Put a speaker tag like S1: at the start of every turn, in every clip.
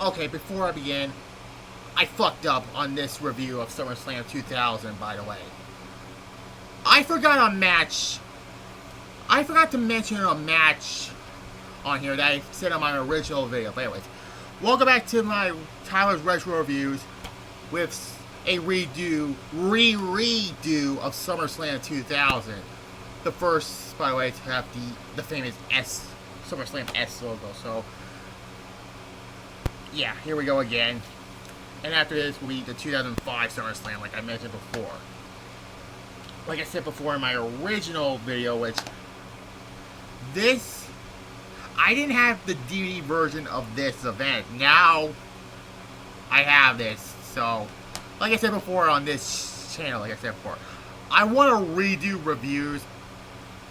S1: Okay, before I begin, I fucked up on this review of SummerSlam 2000, by the way. I forgot a match. I forgot to mention a match on here that I said on my original video. But anyways, welcome back to my Tyler's Retro Reviews with a redo of SummerSlam 2000. The first, by the way, to have the famous SummerSlam S logo. So, yeah, here we go again. And after this will be the 2005 SummerSlam, like I mentioned before. Like I said before in my original video, which I didn't have the DVD version of this event. Now, I have this. So, like I said before on this channel, like I said before, I want to redo reviews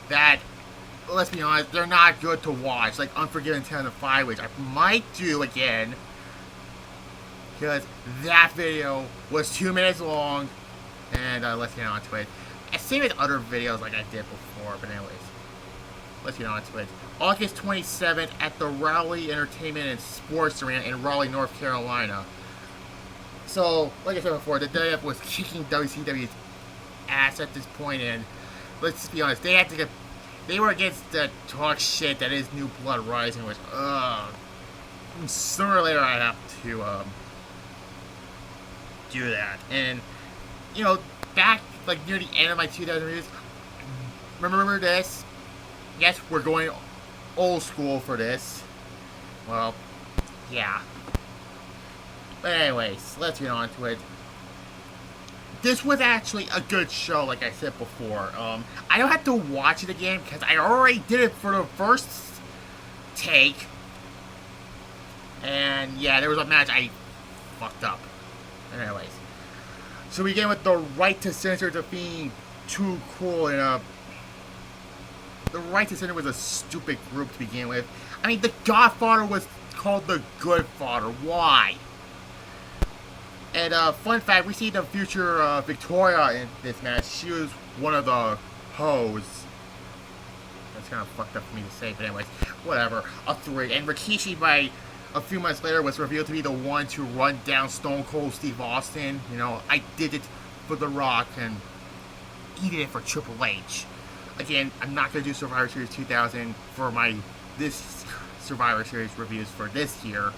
S1: that, let's be honest, they're not good to watch. Like Unforgiven 10-5, which I might do again. Because that video was 2 minutes long. And let's get on to it. Same as other videos like I did before. But anyways, let's get on to it. August 27th at the Raleigh Entertainment and Sports Arena in Raleigh, North Carolina. So, like I said before, the WWF was kicking WCW's ass at this point, and let's just be honest, they were against the talk shit that is New Blood Rising, which, sooner or later I have to, do that. And, you know, back, like, near the end of my 2000 reviews, remember this? Yes, we're going old school for this. Well, yeah. But anyways, let's get on to it. This was actually a good show, like I said before. I don't have to watch it again, because I already did it for the first take. And, yeah, there was a match I fucked up. Anyways. So we begin with the Right to Censor defeating Too Cool in a... The Right to Censor was a stupid group to begin with. I mean, the Godfather was called the Good Father. Why? And fun fact, we see the future Victoria in this match. She was one of the hoes. That's kind of fucked up for me to say, but anyways, whatever. A 3. And Rikishi, by a few months later, was revealed to be the one to run down Stone Cold Steve Austin. You know, I did it for The Rock, and he did it for Triple H. Again, I'm not going to do Survivor Series 2000 for this Survivor Series reviews for this year.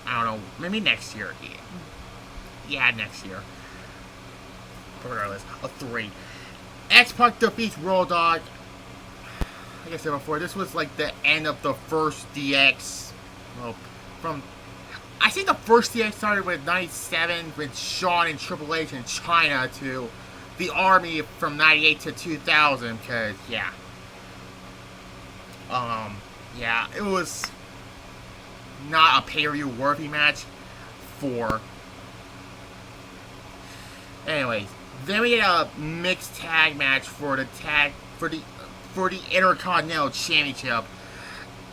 S1: I don't know, maybe next year. Yeah, next year. But regardless, a 3. X-Pac defeats Road Dogg. Like I said before, this was like the end of the first DX. Well, I think the first DX started with 97 with Shawn and Triple H in China to the Army from 98 to 2000, because, yeah. Yeah, it was not a pay-per-view worthy match for. Anyways, then we get a mixed tag match for the Intercontinental Championship.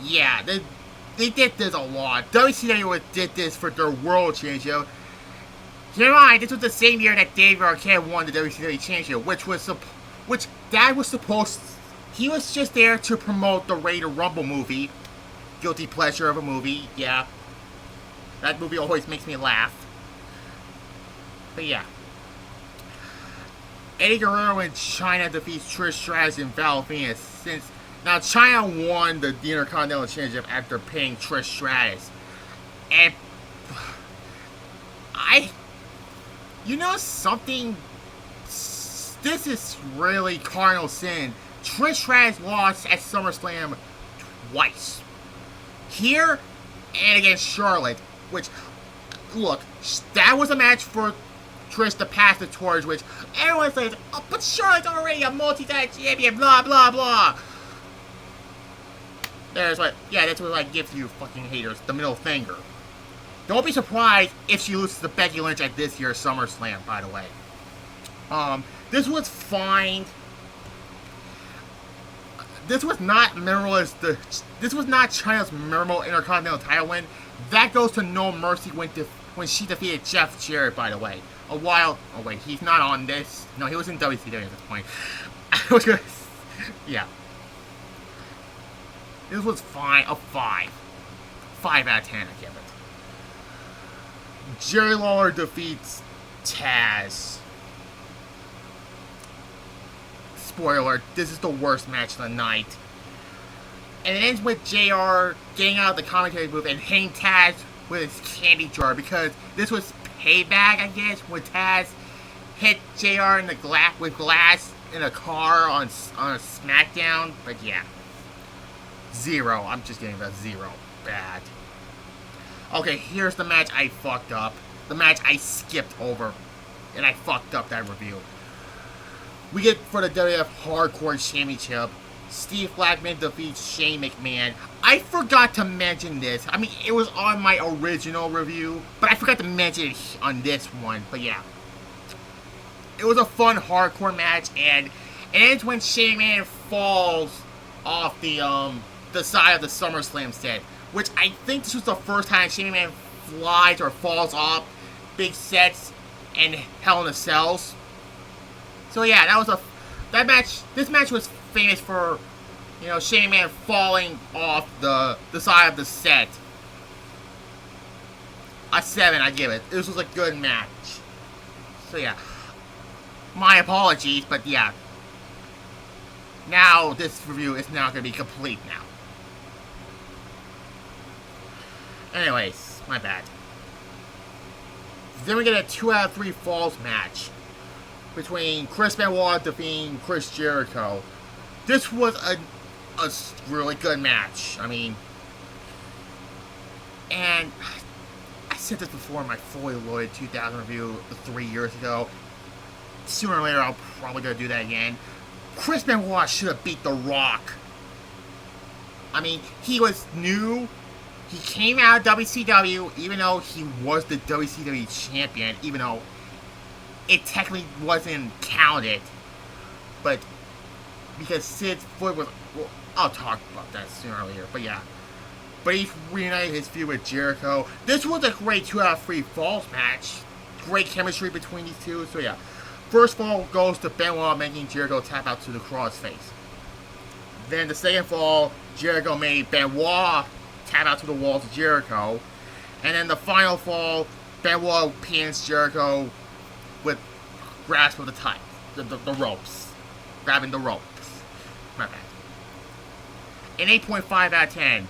S1: Yeah, they did this a lot. WCW did this for their World Championship. Keep in mind, this was the same year that Dave Arquette won the WCW Championship, he was just there to promote the Rated Rumble movie. Guilty pleasure of a movie, yeah. That movie always makes me laugh. But yeah. Eddie Guerrero in China defeats Trish Stratus and Val Venus. Now, China won the Intercontinental Championship after pinning Trish Stratus. And you know something? This is really cardinal sin. Trish Stratus lost at SummerSlam twice. Here, and against Charlotte, which, look, that was a match for Trish to pass the torch, which everyone says, oh, but Charlotte's already a multi-time champion, blah, blah, blah. That's what I give to you fucking haters, the middle finger. Don't be surprised if she loses to Becky Lynch at this year's SummerSlam, by the way. This was fine. This was not memorable this was not China's memorable Intercontinental title win. That goes to No Mercy when she defeated Jeff Jarrett, by the way. Oh wait, he's not on this. No, he was in WCW at this point. I was gonna, yeah. This was fine, a 5. 5 out of 10, I give it. Jerry Lawler defeats Taz. Spoiler, this is the worst match of the night. And it ends with JR getting out of the commentary booth and hitting Taz with his candy jar, because this was payback, I guess, when Taz hit JR in the with glass in a car on a SmackDown. But yeah, 0. I'm just getting about 0. Bad. Okay, here's the match I fucked up. The match I skipped over, and I fucked up that review. We get for the WWF Hardcore Championship, Steve Blackman defeats Shane McMahon. I forgot to mention this. I mean, it was on my original review, but I forgot to mention it on this one. But yeah, it was a fun hardcore match, and it ends when Shane McMahon falls off the side of the SummerSlam set, which I think this was the first time Shane McMahon flies or falls off big sets and Hell in a Cells. So yeah, this match was famous for, you know, Shane McMahon falling off the side of the set. A 7, I give it. This was a good match. So yeah, my apologies, but yeah. Now this review is now going to be complete now. Anyways, my bad. Then we get a 2 out of 3 falls match between Chris Benoit defeating Chris Jericho. This was a really good match. I mean, and I said this before in my Fully Loaded 2000 review 3 years ago. Sooner or later, I'll probably gonna do that again. Chris Benoit should have beat The Rock. I mean, he was new. He came out of WCW, even though he was the WCW champion, even though it technically wasn't counted. But because Sid's foot was... Well, I'll talk about that sooner or later, but yeah. But he reunited his feud with Jericho. This was a great 2 out of 3 falls match. Great chemistry between these two, so yeah. First fall goes to Benoit, making Jericho tap out to the crossface. Then the second fall, Jericho made Benoit tap out to the walls of Jericho. And then the final fall, Benoit pins Jericho with grasp of the ropes. Grabbing the ropes. My bad. An 8.5 out of 10.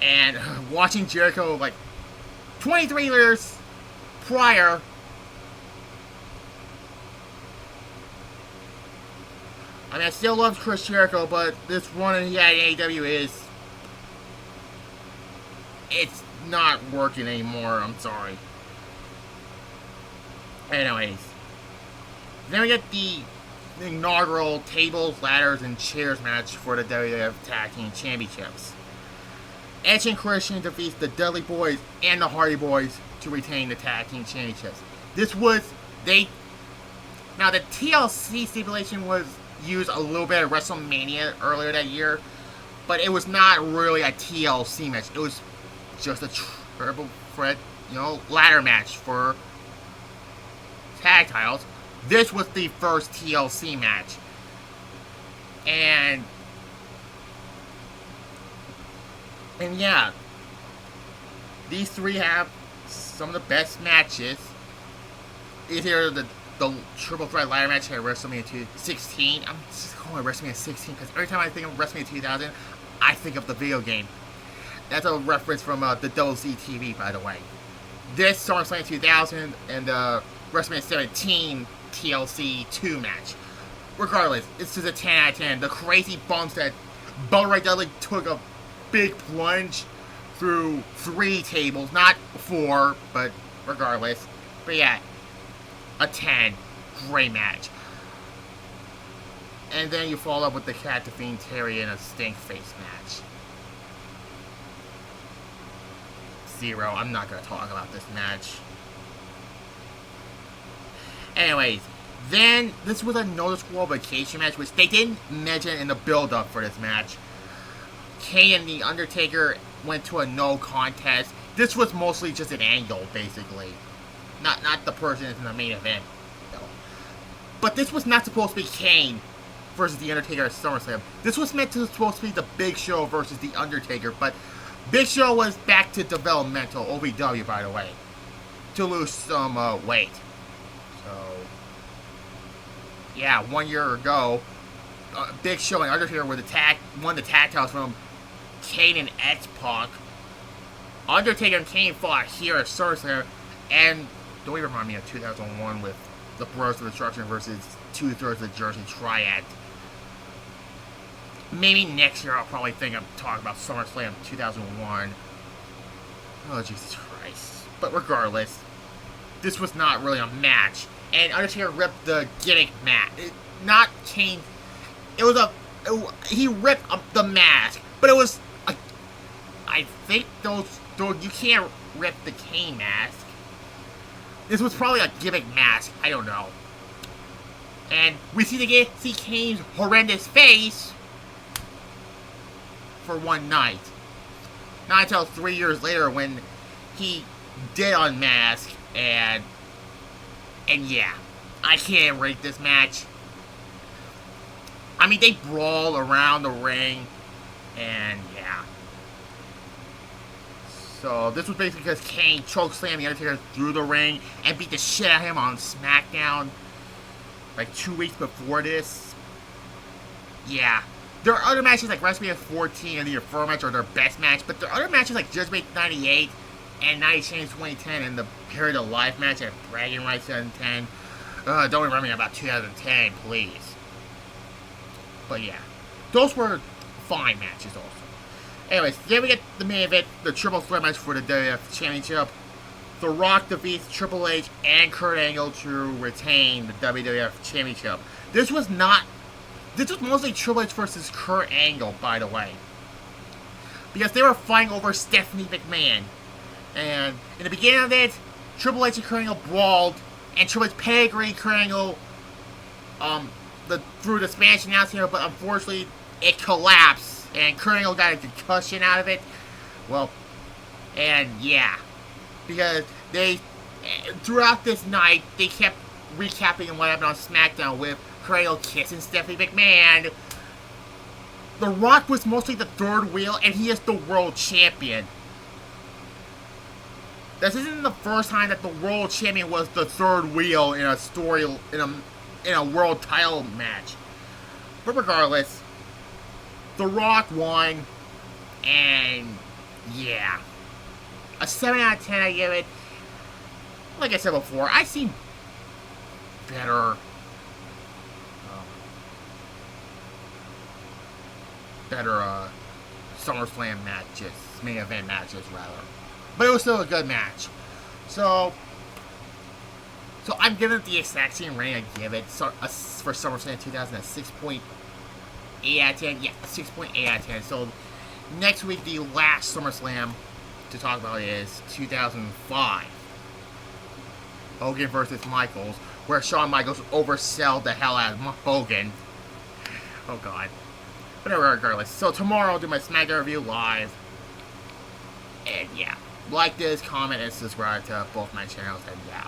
S1: And watching Jericho, like, 23 years prior, I mean, I still love Chris Jericho, but this run he had in AEW it's not working anymore. I'm sorry. Anyways, then we get the inaugural tables, ladders, and chairs match for the WWF Tag Team Championships. Edge and Christian defeats the Dudley Boys and the Hardy Boys to retain the Tag Team Championships. Now the TLC stipulation was used a little bit at WrestleMania earlier that year, but it was not really a TLC match. It was just a triple threat, ladder match for tag titles. This was the first TLC match. And yeah, these three have some of the best matches. Either the triple threat ladder match at WrestleMania 2016. I'm just calling it WrestleMania 16 because every time I think of WrestleMania 2000, I think of the video game. That's a reference from the WC TV, by the way. This SummerSlam 2000 and the WrestleMania 17 TLC 2 match. Regardless, this is a 10 out of 10. The crazy bumps that Bubba Ray Dudley took a big plunge through 3 tables, not 4, but regardless. But yeah, a 10. Great match. And then you follow up with the Cat defeating Terry in a stink face match. 0. I'm not going to talk about this match. Anyways, then this was a noticeable vacation match, which they didn't mention in the build-up for this match. Kane and The Undertaker went to a no contest. This was mostly just an angle, basically. Not the person in the main event. No. But this was not supposed to be Kane versus The Undertaker at SummerSlam. This was supposed to be the Big Show versus The Undertaker, but Big Show was back to developmental, OVW by the way, to lose some weight. So, yeah, 1 year ago, Big Show and Undertaker won the tag titles from Kane and X-Pac. Undertaker and Kane fought here at SummerSlam, and don't even remind me of 2001 with the Brothers of Destruction versus 2/3 of the Jersey Triad. Maybe next year I'll probably think of talking about SummerSlam 2001. Oh, Jesus Christ. But regardless, this was not really a match. And Undertaker ripped the gimmick mask. Not Kane. It was he ripped the mask. But it was, I think those you can't rip the Kane mask. This was probably a gimmick mask. I don't know. And we see Kane's horrendous face for one night. Not until 3 years later when he did unmask, and yeah, I can't rate this match. I mean, they brawl around the ring, and yeah. So this was basically because Kane chokeslammed The Undertaker through the ring and beat the shit out of him on SmackDown like 2 weeks before this. Yeah. There are other matches like WrestleMania 14 and the Affirm match are their best match, but there are other matches like Judgment 98 and 90 Chains 2010 and the Period of Life match at Bragging Rights 2010. Don't remind me about 2010, please. But yeah, those were fine matches also. Anyways, then we get the main event, the triple threat match for the WWF Championship. The Rock defeats Triple H and Kurt Angle to retain the WWF Championship. This was mostly Triple H versus Kurt Angle, by the way. Because they were fighting over Stephanie McMahon. And in the beginning of it, Triple H and Kurt Angle brawled, and Triple H pedigreed Kurt Angle through the Spanish announce table, but unfortunately it collapsed. And Kurt Angle got a concussion out of it. Well, and yeah. Because throughout this night, they kept recapping what happened on SmackDown with Kurt Angle kissing Stephanie McMahon. The Rock was mostly the third wheel, and he is the world champion. This isn't the first time that the world champion was the third wheel in a world title match. But regardless, The Rock won, and yeah. A 7 out of 10 I give it. Like I said before, I've seen better SummerSlam matches, main event matches rather. But it was still a good match. So I'm giving it the exact same rating I give it for SummerSlam 2000 at 6.8 out of 10. Yeah, 6.8 out of 10. So next week, the last SummerSlam to talk about is 2005. Hogan versus Michaels, where Shawn Michaels overselled the hell out of Hogan. Oh god. But regardless. So tomorrow I'll do my SmackDown review live. And yeah. Like this, comment, and subscribe to both my channels, and yeah.